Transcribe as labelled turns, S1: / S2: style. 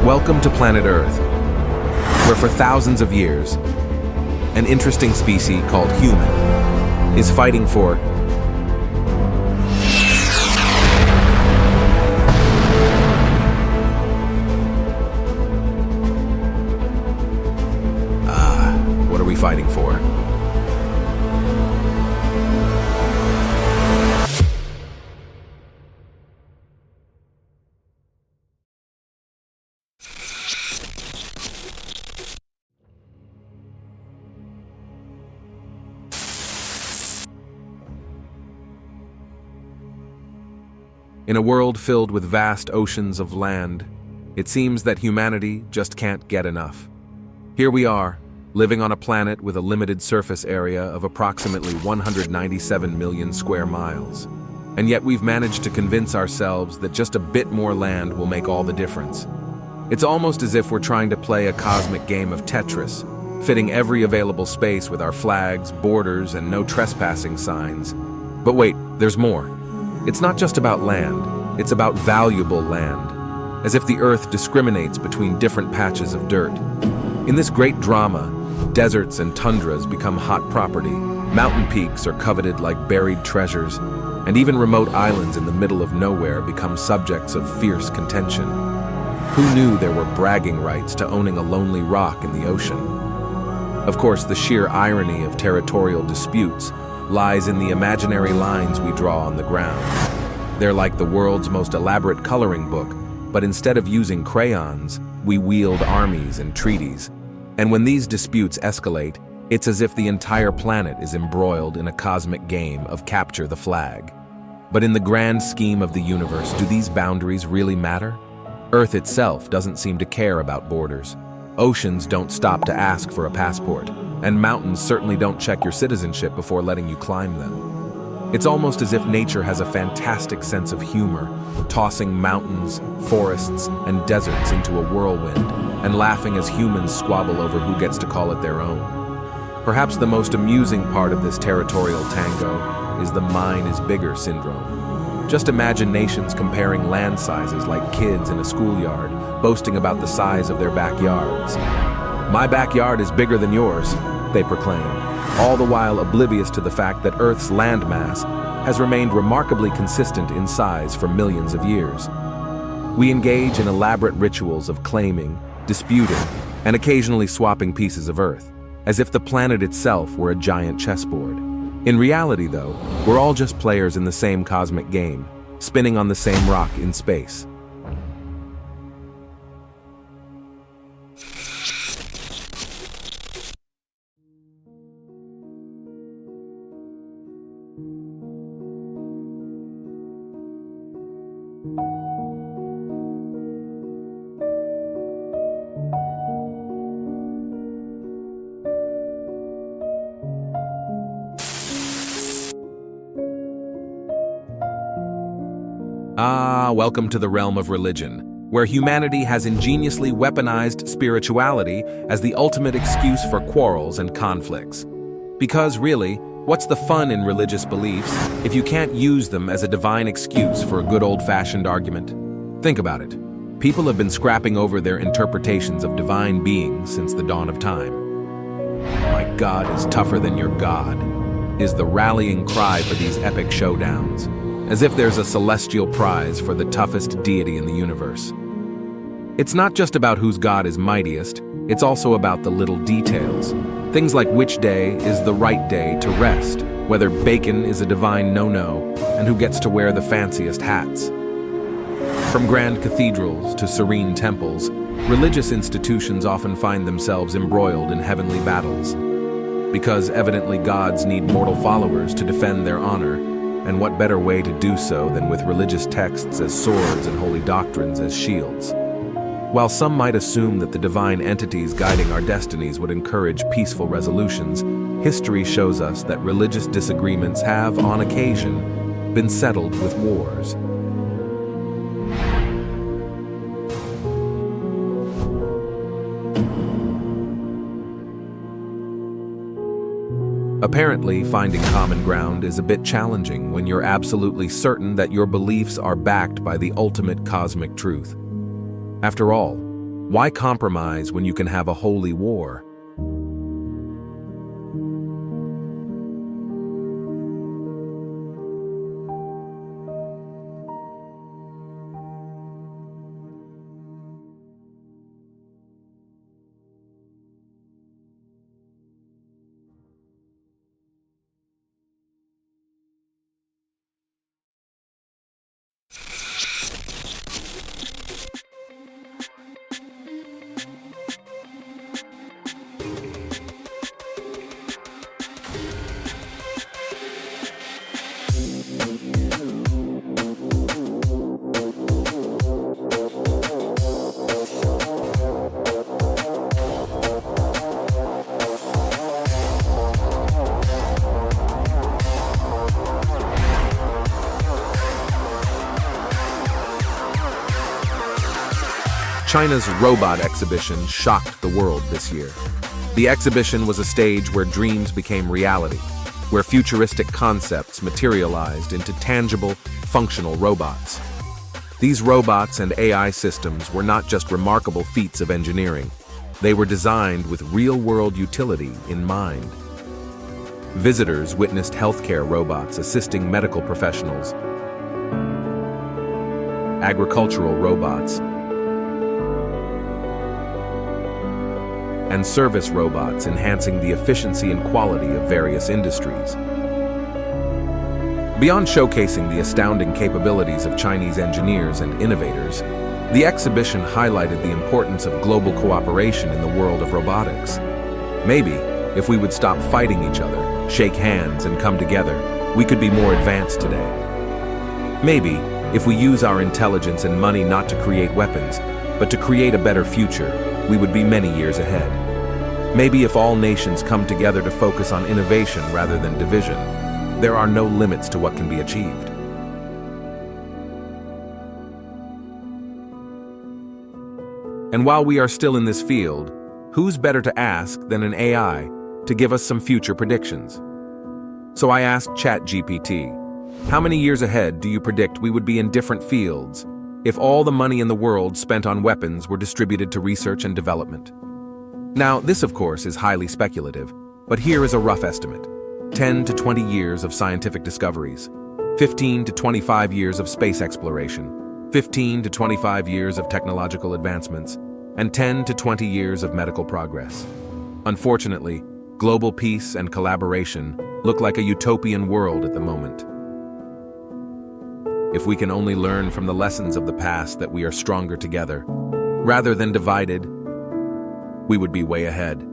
S1: Welcome to planet Earth, where for thousands of years, an interesting species called human is fighting for what are we fighting for? In a world filled with vast oceans of land, it seems that humanity just can't get enough. Here we are, living on a planet with a limited surface area of approximately 197 million square miles. And yet we've managed to convince ourselves that just a bit more land will make all the difference. It's almost as if we're trying to play a cosmic game of Tetris, fitting every available space with our flags, borders, and no trespassing signs. But wait, there's more. It's not just about land, it's about valuable land, as if the Earth discriminates between different patches of dirt. In this great drama, deserts and tundras become hot property, mountain peaks are coveted like buried treasures, and even remote islands in the middle of nowhere become subjects of fierce contention. Who knew there were bragging rights to owning a lonely rock in the ocean? Of course, the sheer irony of territorial disputes lies in the imaginary lines we draw on the ground. They're like the world's most elaborate coloring book, but instead of using crayons, we wield armies and treaties. And when these disputes escalate, it's as if the entire planet is embroiled in a cosmic game of capture the flag. But in the grand scheme of the universe, do these boundaries really matter? Earth itself doesn't seem to care about borders. Oceans don't stop to ask for a passport, and mountains certainly don't check your citizenship before letting you climb them. It's almost as if nature has a fantastic sense of humor, tossing mountains, forests, and deserts into a whirlwind, and laughing as humans squabble over who gets to call it their own. Perhaps the most amusing part of this territorial tango is the mine is bigger syndrome. Just imagine nations comparing land sizes like kids in a schoolyard, boasting about the size of their backyards. "My backyard is bigger than yours," they proclaim, all the while oblivious to the fact that Earth's landmass has remained remarkably consistent in size for millions of years. We engage in elaborate rituals of claiming, disputing, and occasionally swapping pieces of Earth, as if the planet itself were a giant chessboard. In reality, though, we're all just players in the same cosmic game, spinning on the same rock in space. Welcome to the realm of religion, where humanity has ingeniously weaponized spirituality as the ultimate excuse for quarrels and conflicts. Because really, what's the fun in religious beliefs if you can't use them as a divine excuse for a good old-fashioned argument? Think about it. People have been scrapping over their interpretations of divine beings since the dawn of time. "My God is tougher than your God," is the rallying cry for these epic showdowns, as if there's a celestial prize for the toughest deity in the universe. It's not just about whose God is mightiest, it's also about the little details. Things like which day is the right day to rest, whether bacon is a divine no-no, and who gets to wear the fanciest hats. From grand cathedrals to serene temples, religious institutions often find themselves embroiled in heavenly battles. Because evidently gods need mortal followers to defend their honor, and what better way to do so than with religious texts as swords and holy doctrines as shields? While some might assume that the divine entities guiding our destinies would encourage peaceful resolutions, history shows us that religious disagreements have, on occasion, been settled with wars. Apparently, finding common ground is a bit challenging when you're absolutely certain that your beliefs are backed by the ultimate cosmic truth. After all, Why compromise when you can have a holy war? China's robot exhibition shocked the world this year. The exhibition was a stage where dreams became reality, where futuristic concepts materialized into tangible, functional robots. These robots and AI systems were not just remarkable feats of engineering, they were designed with real-world utility in mind. Visitors witnessed healthcare robots assisting medical professionals, agricultural robots, and service robots enhancing the efficiency and quality of various industries. Beyond showcasing the astounding capabilities of Chinese engineers and innovators, the exhibition highlighted the importance of global cooperation in the world of robotics. Maybe, if we would stop fighting each other, shake hands, and come together, we could be more advanced today. Maybe, if we use our intelligence and money not to create weapons, but to create a better future, we would be many years ahead. Maybe if all nations come together to focus on innovation rather than division, there are no limits to what can be achieved. And while we are still in this field, who's better to ask than an AI to give us some future predictions? So I asked ChatGPT, how many years ahead do you predict we would be in different fields if all the money in the world spent on weapons were distributed to research and development? Now, this of course is highly speculative, but here is a rough estimate. 10 to 20 years of scientific discoveries, 15 to 25 years of space exploration, 15 to 25 years of technological advancements, and 10 to 20 years of medical progress. Unfortunately, global peace and collaboration look like a utopian world at the moment. If we can only learn from the lessons of the past that we are stronger together, rather than divided, we would be way ahead.